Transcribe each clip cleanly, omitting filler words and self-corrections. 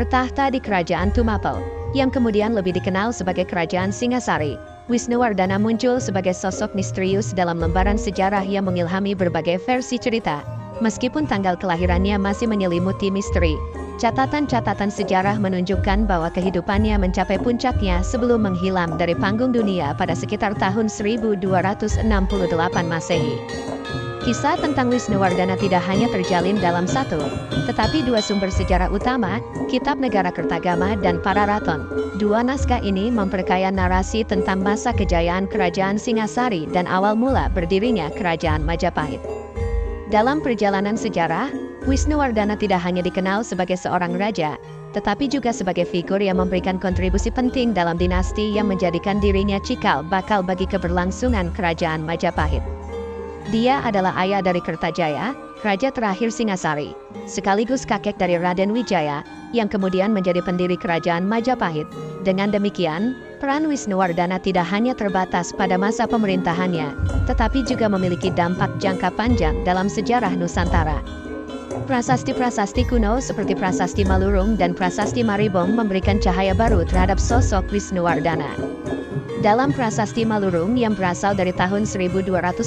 bertahta di Kerajaan Tumapel, yang kemudian lebih dikenal sebagai Kerajaan Singasari. Wisnuwardana muncul sebagai sosok misterius dalam lembaran sejarah yang mengilhami berbagai versi cerita. Meskipun tanggal kelahirannya masih menyelimuti misteri, catatan-catatan sejarah menunjukkan bahwa kehidupannya mencapai puncaknya sebelum menghilang dari panggung dunia pada sekitar tahun 1268 Masehi. Kisah tentang Wisnuwardana tidak hanya terjalin dalam satu, tetapi dua sumber sejarah utama, Kitab Negara Kertagama dan Pararaton. Dua naskah ini memperkaya narasi tentang masa kejayaan Kerajaan Singasari dan awal mula berdirinya Kerajaan Majapahit. Dalam perjalanan sejarah, Wisnuwardana tidak hanya dikenal sebagai seorang raja, tetapi juga sebagai figur yang memberikan kontribusi penting dalam dinasti yang menjadikan dirinya cikal bakal bagi keberlangsungan Kerajaan Majapahit. Dia adalah ayah dari Kertajaya, raja terakhir Singasari, sekaligus kakek dari Raden Wijaya, yang kemudian menjadi pendiri Kerajaan Majapahit. Dengan demikian, peran Wisnuwardana tidak hanya terbatas pada masa pemerintahannya, tetapi juga memiliki dampak jangka panjang dalam sejarah Nusantara. Prasasti-prasasti kuno seperti Prasasti Malurung dan Prasasti Maribong memberikan cahaya baru terhadap sosok Wisnuwardana. Dalam Prasasti Malurung yang berasal dari tahun 1255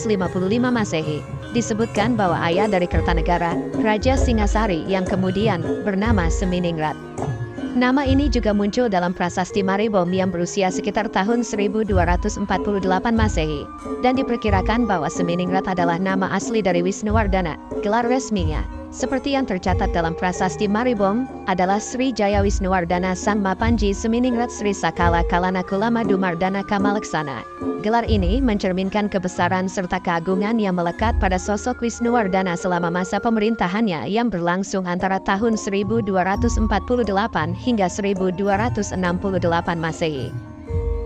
Masehi, disebutkan bahwa ayah dari Kertanegara, Raja Singasari yang kemudian bernama Seminingrat. Nama ini juga muncul dalam Prasasti Maribong yang berusia sekitar tahun 1248 Masehi, dan diperkirakan bahwa Seminingrat adalah nama asli dari Wisnuwardana, gelar resminya. Seperti yang tercatat dalam Prasasti Maribong, adalah Sri Jaya Wisnuwardana Sang Mapanji Seminingrat Sri Sakala Kalana Kulama Dumardana Kamalaksana. Gelar ini mencerminkan kebesaran serta keagungan yang melekat pada sosok Wisnuwardana selama masa pemerintahannya yang berlangsung antara tahun 1248 hingga 1268 Masehi.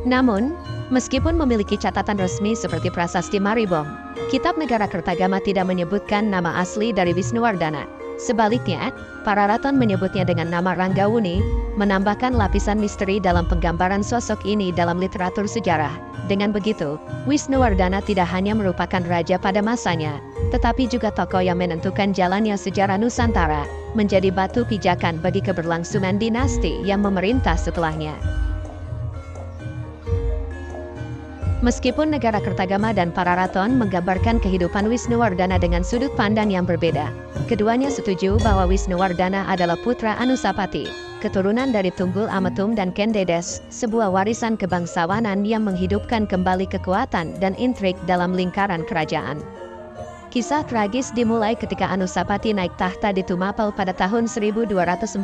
Namun, meskipun memiliki catatan resmi seperti Prasasti Maribong, Kitab Negara Kertagama tidak menyebutkan nama asli dari Wisnuwardana. Sebaliknya, Pararaton menyebutnya dengan nama Ranggawuni, menambahkan lapisan misteri dalam penggambaran sosok ini dalam literatur sejarah. Dengan begitu, Wisnuwardana tidak hanya merupakan raja pada masanya, tetapi juga tokoh yang menentukan jalannya sejarah Nusantara, menjadi batu pijakan bagi keberlangsungan dinasti yang memerintah setelahnya. Meskipun Negara Kertagama dan Pararaton menggambarkan kehidupan Wisnuwardana dengan sudut pandang yang berbeda, keduanya setuju bahwa Wisnuwardana adalah putra Anusapati, keturunan dari Tunggul Ametum dan Ken Dedes, sebuah warisan kebangsawanan yang menghidupkan kembali kekuatan dan intrik dalam lingkaran kerajaan. Kisah tragis dimulai ketika Anusapati naik tahta di Tumapel pada tahun 1249,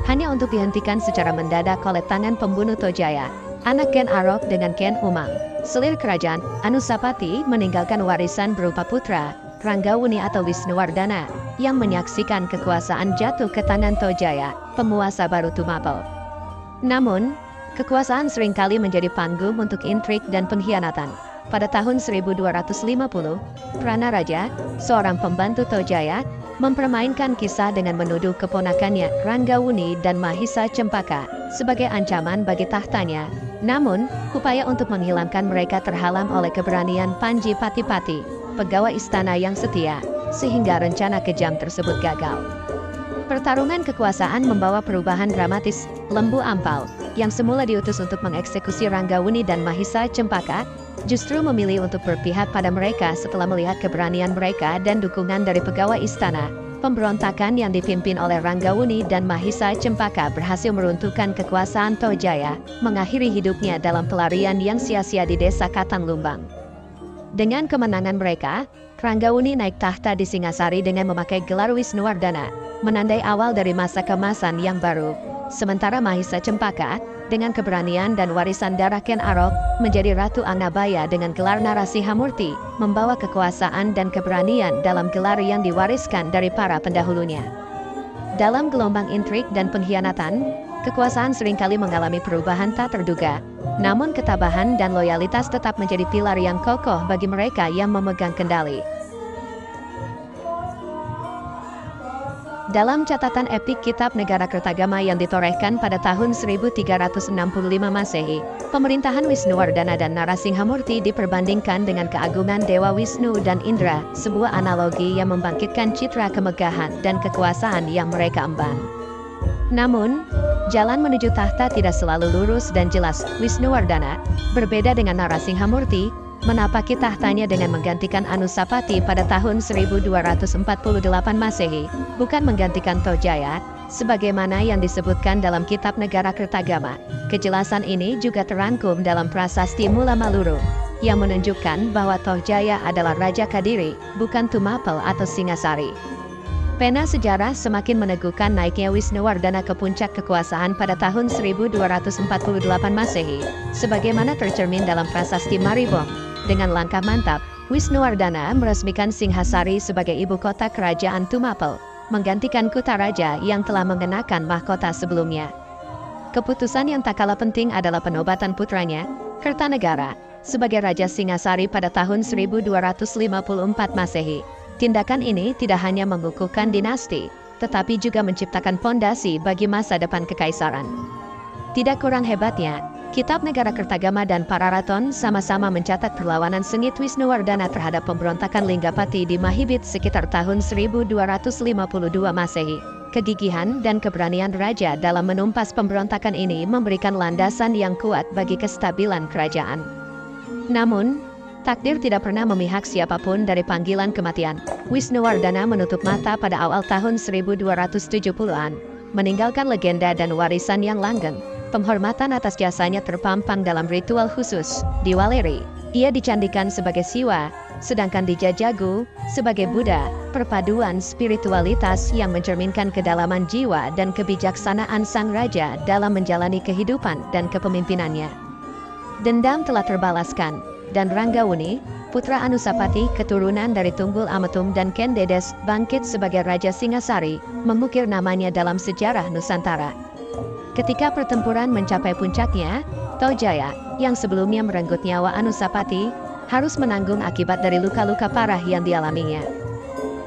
hanya untuk dihentikan secara mendadak oleh tangan pembunuh Tojaya, anak Ken Arok dengan Ken Umang. Selir kerajaan, Anusapati meninggalkan warisan berupa putra, Ranggawuni atau Wisnuwardana, yang menyaksikan kekuasaan jatuh ke tangan Tojaya, penguasa baru Tumapel. Namun, kekuasaan seringkali menjadi panggung untuk intrik dan pengkhianatan. Pada tahun 1250, Pranaraja, seorang pembantu Tojaya, mempermainkan kisah dengan menuduh keponakannya, Ranggawuni dan Mahisa Cempaka, sebagai ancaman bagi tahtanya. Namun, upaya untuk menghilangkan mereka terhalang oleh keberanian Panji Pati-Pati, pegawai istana yang setia, sehingga rencana kejam tersebut gagal. Pertarungan kekuasaan membawa perubahan dramatis. Lembu Ampal, yang semula diutus untuk mengeksekusi Ranggawuni dan Mahisa Cempaka, justru memilih untuk berpihak pada mereka setelah melihat keberanian mereka dan dukungan dari pegawai istana. Pemberontakan yang dipimpin oleh Ranggawuni dan Mahisa Cempaka berhasil meruntuhkan kekuasaan Tojaya, mengakhiri hidupnya dalam pelarian yang sia-sia di desa Katang Lumbang. Dengan kemenangan mereka, Ranggawuni naik tahta di Singasari dengan memakai gelar Wisnuwardana, menandai awal dari masa keemasan yang baru. Sementara Mahisa Cempaka, dengan keberanian dan warisan darah Ken Arok, menjadi Ratu Angnabaya dengan gelar Narasihamurti, membawa kekuasaan dan keberanian dalam gelar yang diwariskan dari para pendahulunya. Dalam gelombang intrik dan pengkhianatan, kekuasaan seringkali mengalami perubahan tak terduga. Namun ketabahan dan loyalitas tetap menjadi pilar yang kokoh bagi mereka yang memegang kendali. Dalam catatan epik Kitab Negara Kertagama yang ditorehkan pada tahun 1365 Masehi, pemerintahan Wisnuwardana dan Narasinghamurti diperbandingkan dengan keagungan Dewa Wisnu dan Indra, sebuah analogi yang membangkitkan citra kemegahan dan kekuasaan yang mereka emban. Namun, jalan menuju tahta tidak selalu lurus dan jelas. Wisnuwardana, berbeda dengan Narasimhamurti, menapaki tahtanya dengan menggantikan Anusapati pada tahun 1248 Masehi, bukan menggantikan Tojaya, sebagaimana yang disebutkan dalam kitab Negara Kertagama. Kejelasan ini juga terangkum dalam prasasti Mula Maluru, yang menunjukkan bahwa Tojaya adalah Raja Kadiri, bukan Tumapel atau Singasari. Pena sejarah semakin meneguhkan naiknya Wisnuwardana ke puncak kekuasaan pada tahun 1248 Masehi, sebagaimana tercermin dalam prasasti Maribong. Dengan langkah mantap, Wisnuwardana meresmikan Singhasari sebagai ibu kota kerajaan Tumapel, menggantikan Kutaraja yang telah mengenakan mahkota sebelumnya. Keputusan yang tak kalah penting adalah penobatan putranya, Kertanegara, sebagai Raja Singhasari pada tahun 1254 Masehi. Tindakan ini tidak hanya mengukuhkan dinasti, tetapi juga menciptakan pondasi bagi masa depan kekaisaran. Tidak kurang hebatnya, Kitab Negara Kertagama dan Pararaton sama-sama mencatat perlawanan sengit Wisnuwardana terhadap pemberontakan Linggapati di Mahibit sekitar tahun 1252 Masehi. Kegigihan dan keberanian raja dalam menumpas pemberontakan ini memberikan landasan yang kuat bagi kestabilan kerajaan. Namun, takdir tidak pernah memihak siapapun dari panggilan kematian. Wisnuwardana menutup mata pada awal tahun 1270-an, meninggalkan legenda dan warisan yang langgeng. Penghormatan atas jasanya terpampang dalam ritual khusus. Di Waleri, ia dicandikan sebagai Siwa, sedangkan di Jajagu, sebagai Buddha, perpaduan spiritualitas yang mencerminkan kedalaman jiwa dan kebijaksanaan sang raja dalam menjalani kehidupan dan kepemimpinannya. Dendam telah terbalaskan, dan Ranggawuni, putra Anusapati keturunan dari Tunggul Ametum dan Ken Dedes, bangkit sebagai Raja Singhasari, mengukir namanya dalam sejarah Nusantara. Ketika pertempuran mencapai puncaknya, Tojaya, yang sebelumnya merenggut nyawa Anusapati, harus menanggung akibat dari luka-luka parah yang dialaminya.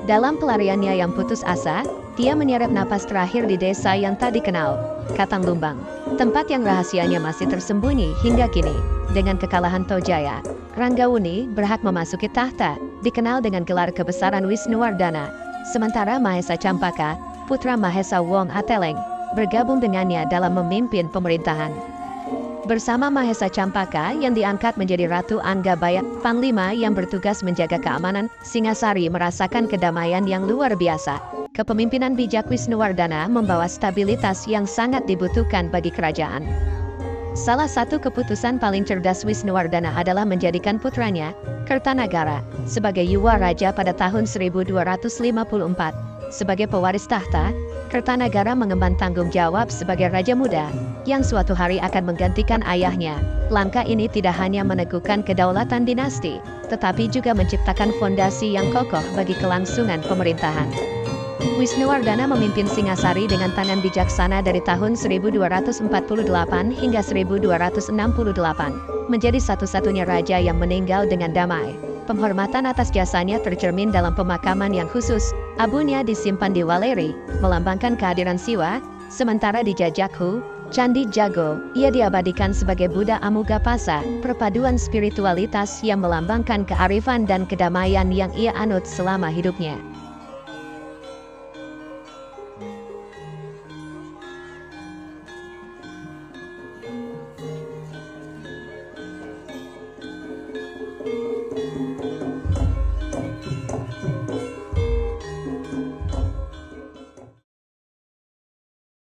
Dalam pelariannya yang putus asa, dia menyerap napas terakhir di desa yang tak dikenal, Katang Lumbang, tempat yang rahasianya masih tersembunyi hingga kini. Dengan kekalahan Tojaya, Ranggawuni berhak memasuki tahta, dikenal dengan gelar kebesaran Wisnuwardana, sementara Mahesa Campaka, putra Mahesa Wong Ateleng, bergabung dengannya dalam memimpin pemerintahan. Bersama Mahesa Campaka yang diangkat menjadi Ratu Anggabaya, Panglima yang bertugas menjaga keamanan, Singhasari merasakan kedamaian yang luar biasa. Kepemimpinan bijak Wisnuwardana membawa stabilitas yang sangat dibutuhkan bagi kerajaan. Salah satu keputusan paling cerdas Wisnuwardana adalah menjadikan putranya, Kertanagara, sebagai Yuwa Raja pada tahun 1254. Sebagai pewaris tahta, Kertanagara mengemban tanggung jawab sebagai Raja Muda, yang suatu hari akan menggantikan ayahnya. Langkah ini tidak hanya meneguhkan kedaulatan dinasti, tetapi juga menciptakan fondasi yang kokoh bagi kelangsungan pemerintahan. Wisnuwardana memimpin Singhasari dengan tangan bijaksana dari tahun 1248 hingga 1268, menjadi satu-satunya raja yang meninggal dengan damai. Penghormatan atas jasanya tercermin dalam pemakaman yang khusus. Abunya disimpan di Waleri, melambangkan kehadiran Siwa, sementara di Jajakhu, Candi Jago, ia diabadikan sebagai Buddha Amugapasa, perpaduan spiritualitas yang melambangkan kearifan dan kedamaian yang ia anut selama hidupnya.